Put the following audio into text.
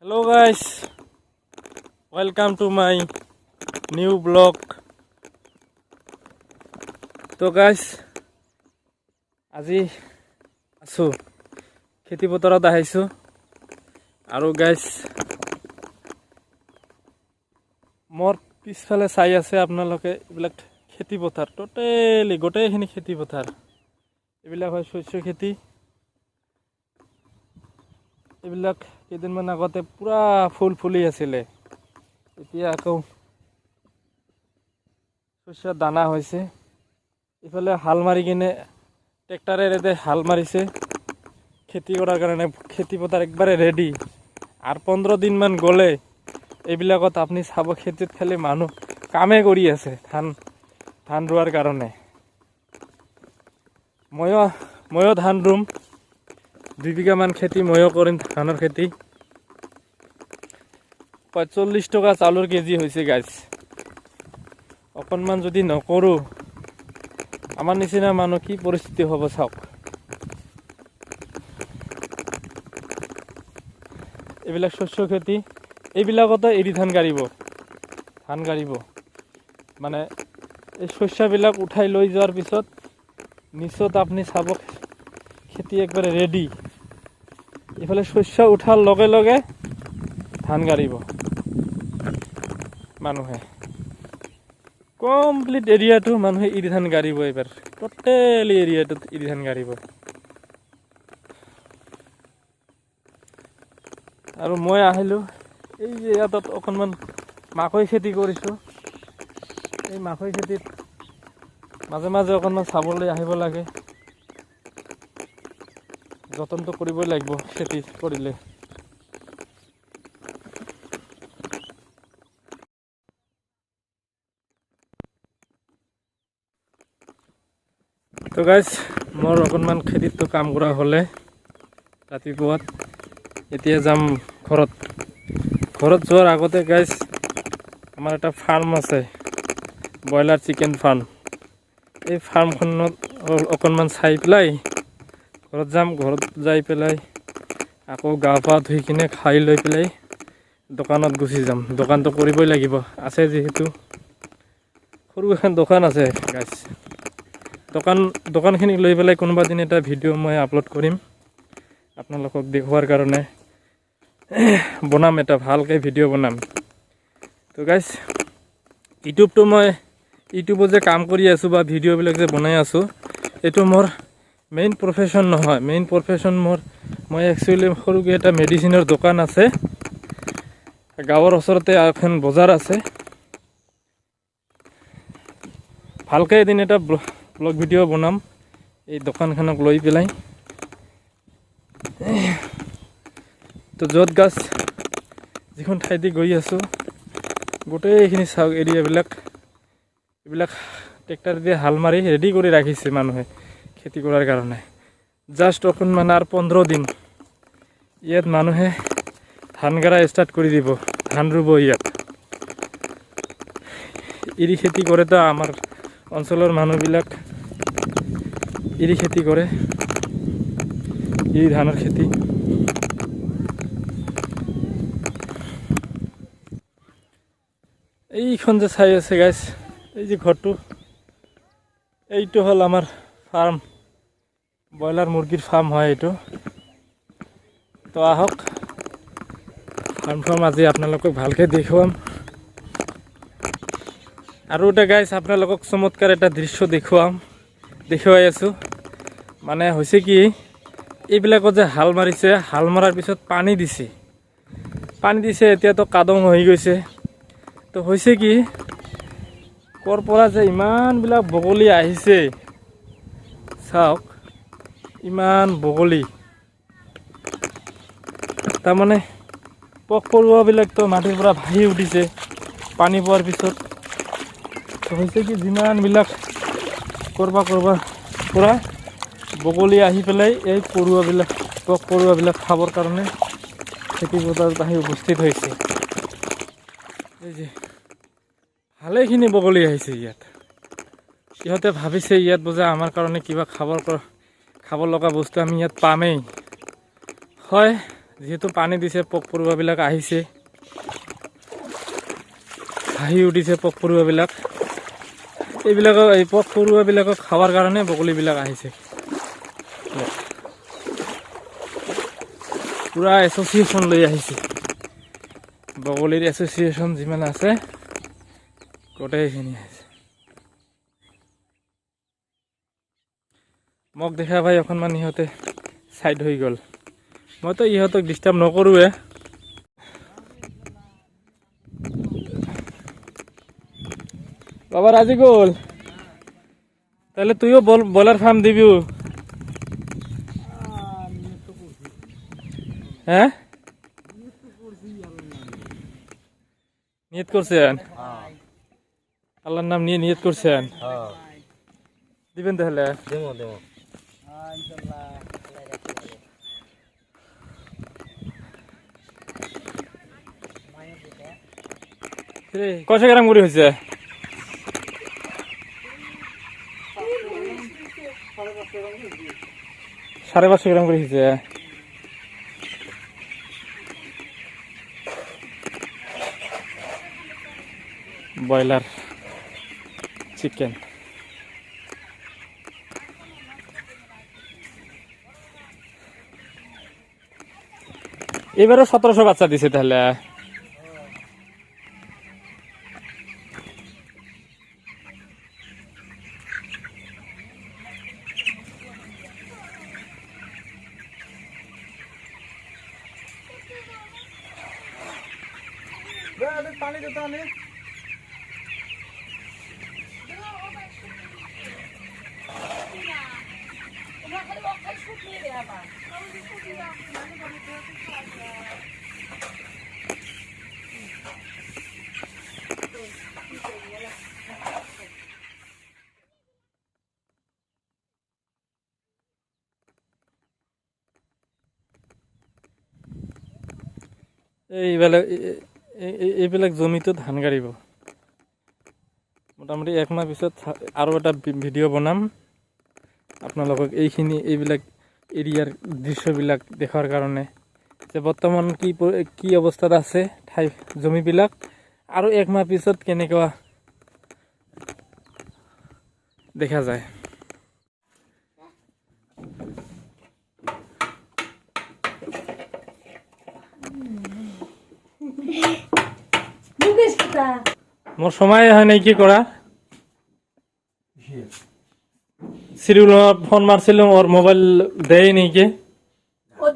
Hello guys, welcome to my new vlog. তো guys, আজি আছো খেতি পথাৰত আহিছো আৰু guys মোৰ পিছফালে চাই আছে আপোনালোকে এইবিলাক খেতি পথাৰ টোটেলি গোটেইখিনি খেতি পথাৰ এইবিলাক হয় শস্য খেতি এইবিলাক কেইদিনমান আগতে পুৰা ফুল ফুলি আছিলে এতিয়া আকৌ শস্যৰ দানা হৈছে ইফালে হাল মাৰি কিনে ট্ৰেক্টৰেৰে হাল মাৰিছে খেতি কৰাৰ কাৰণে খেতি পথাৰ একবাৰে ৰেডি আৰু 15 দিন মান গলে এইবিলাকত আপুনি চাব খেতিত খালি মানুহ কামে কৰি আছে ধান ৰোৱাৰ কাৰণে ময়ো ধান ৰুম 2 বিঘা মান খেতি ময়ো কৰিম ধানৰ খেতি 45 টকা চাউলৰ কেজি হৈছে গাইজ অকণমান যদি নকৰো আমাৰ নিচিনা মানুহ কি পৰিস্থিতি হ'ব চাওক এইবিলাক শস্য খেতি এইবিলাকতো এৰি ধান গাড়িব মানে এই শস্যবিলাক উঠাই লৈ যোৱাৰ পিছত নিচত আপুনি চাব খেতি একবাৰে ৰেডি ইফালে শস্য উঠাৰ লগে লগে ধান গাড়িব মানুহে কমপ্লিট এৰিয়াটো মানুহে এৰি ধান গাড়িব এবাৰ টোটেলি এৰিয়াটোত এৰি ধান গাড়িব আৰু মই আহিলো এই যে ইয়াত অকণমান মাকৈ খেতি কৰিছো এই মাকৈ খেতিত মাজে মাজে অকণমান চাবলৈ আহিব লাগে যতনটো কৰিবই লাগিব খেতি কৰিলে তো গাইজ মোৰ অকণমান খেতিটো কাম কৰা হ'লে ৰাতিপুৱাত এতিয়া যাম ঘৰত যোৱাৰ আগতে গাইজ আমাৰ এটা ফাৰ্ম আছে ব্ৰইলাৰ চিকেন ফাৰ্ম এই ফাৰ্মখনত অকণমান চাই পেলাই ঘৰত যাম ঘৰত যাই পেলাই আকৌ গা পা ধুই কিনে খাই লৈ পেলাই দোকানত গুচি যাম দোকানটো কৰিবই লাগিব আছে যিহেতু সৰু এখন দোকান আছে গাইজ দোকানখিনি লৈ পেলাই কোনোবা দিন এটা ভিডিঅ' মই আপলোড কৰিম আপোনালোকক দেখুৱাৰ কাৰণে বনাম এটা ভালকৈ ভিডিঅ' বনাম তো গাইজ ইউটিউবত যে কাম কৰি আছোঁ বা ভিডিঅ'বিলাক যে বনাই আছোঁ এইটো মোৰ মেইন প্ৰফেশ্যন নহয় মেইন প্ৰফেশ্যন মই একচুৱেলি সৰুকৈ এটা মেডিচিনৰ দোকান আছে গাঁৱৰ ওচৰতে এখন বজাৰ আছে ভালকৈ এদিন এটা ব্লগ ভিডিঅ' বনাম এই দোকানখনক লৈ পেলাই তো য'ত গাছ যিখন ঠাইতে গৈ আছোঁ গোটেইখিনি চাওক এৰিয়াবিলাক এইবিলাক ট্ৰেক্টৰ দিয়ে হাল মাৰি ৰেডি কৰি ৰাখিছে মানুহে খেতি কৰাৰ কাৰণে জাষ্ট অকণমান আৰু 15 দিন ইয়াত মানুহে ধান গাৰা ষ্টাৰ্ট কৰি দিব ধান ৰুব ইয়াত এৰি খেতি কৰেতো আমাৰ অঞ্চলৰ মানুহবিলাক এৰি খেতি কৰে এই ধানৰ খেতি এইখন যে চাই আছে গাইজ এই যে ঘৰটো এইটো হ'ল আমাৰ ফাৰ্ম ব্ৰইলাৰ মুৰ্গীৰ ফাৰ্ম হয় এইটো তো আহক ফাৰ্ম আজি আপোনালোকক ভালকৈ দেখুৱাম আৰু এটা গাইজ আপোনালোকক চমৎকাৰ এটা দৃশ্য দেখুৱাই আছোঁ মানে হৈছে কি এইবিলাকত যে হাল মাৰিছে হাল মৰাৰ পিছত পানী দিছে এতিয়াতো কাদং হৈ গৈছে তো হৈছে কি ক'ৰ পৰা যে ইমানবিলাক বগলী আহিছে চাওক ইমান বগলী তাৰমানে পোক পৰুৱাবিলাকতো মাটিৰ পৰা ভাহি উঠিছে পানী পোৱাৰ পিছত হৈছে কি যিমানবিলাক কৰবা পৰা বগলী আহি পেলাই এই পোক পৰুৱাবিলাক খাবৰ কাৰণে খেতি পথাৰত আহি উপস্থিত হৈছে এই যে ভালেখিনি বগলী আহিছে ইয়াত সিহঁতে ভাবিছে ইয়াত বোজা আমাৰ কাৰণে কিবা খাব লগা বস্তু আমি ইয়াত পামেই হয় যিহেতু পানী দিছে পোক পৰুৱাবিলাক আহিছে, হাঁহি উঠিছে পোক পৰুৱাবিলাক। এইবিলাকক এই পোক পৰুৱাবিলাকক খাবৰ কাৰণে বগলীবিলাক আহিছে। পুৰা এছ'চিয়েশ্যন লৈ আহিছে, বগলীৰ এছ'চিয়েশ্যন যিমান আছে গোটেইখিনি আহিছে। মোক দেখা পাই অকণমান ইহঁতে ছাইড হৈ গ'ল। মইতো ইহঁতক ডিষ্টাৰ্ব নকৰোঁৱে। বাবা রাজি গোল, তাহলে তুইও বলার ফার্ম দিবি? হ্যাঁ, নিয়ত করছেন? আল্লাহর নাম নিয়ে নিয়ত করছেন? দিবেন তাহলে? কয়শো গ্রাম করে হয়েছে? 550 গ্রাম করে হয়েছে। ব্রয়লার চিকেন এবারও 1700 বাচ্চা দিছে তাহলে। পানি দিতে হবে। এইবিলাক জমিটো ধান গাড়িব। মোটামুটি 1 মাহ পিছত আৰু এটা ভিডিঅ' বনাম আপোনালোকক এইবিলাক এৰিয়াৰ দৃশ্যবিলাক দেখাৰ কাৰণে, যে বৰ্তমান কি অৱস্থাত আছে জমিবিলাক, আৰু 1 মাহ পিছত কেনেকুৱা দেখা যায়। মোৰ সময় হয় নাই কি কৰা। সিৰিউল ফোন মাৰছিলাম, ওৰ মোবাইল দেয় নাকি।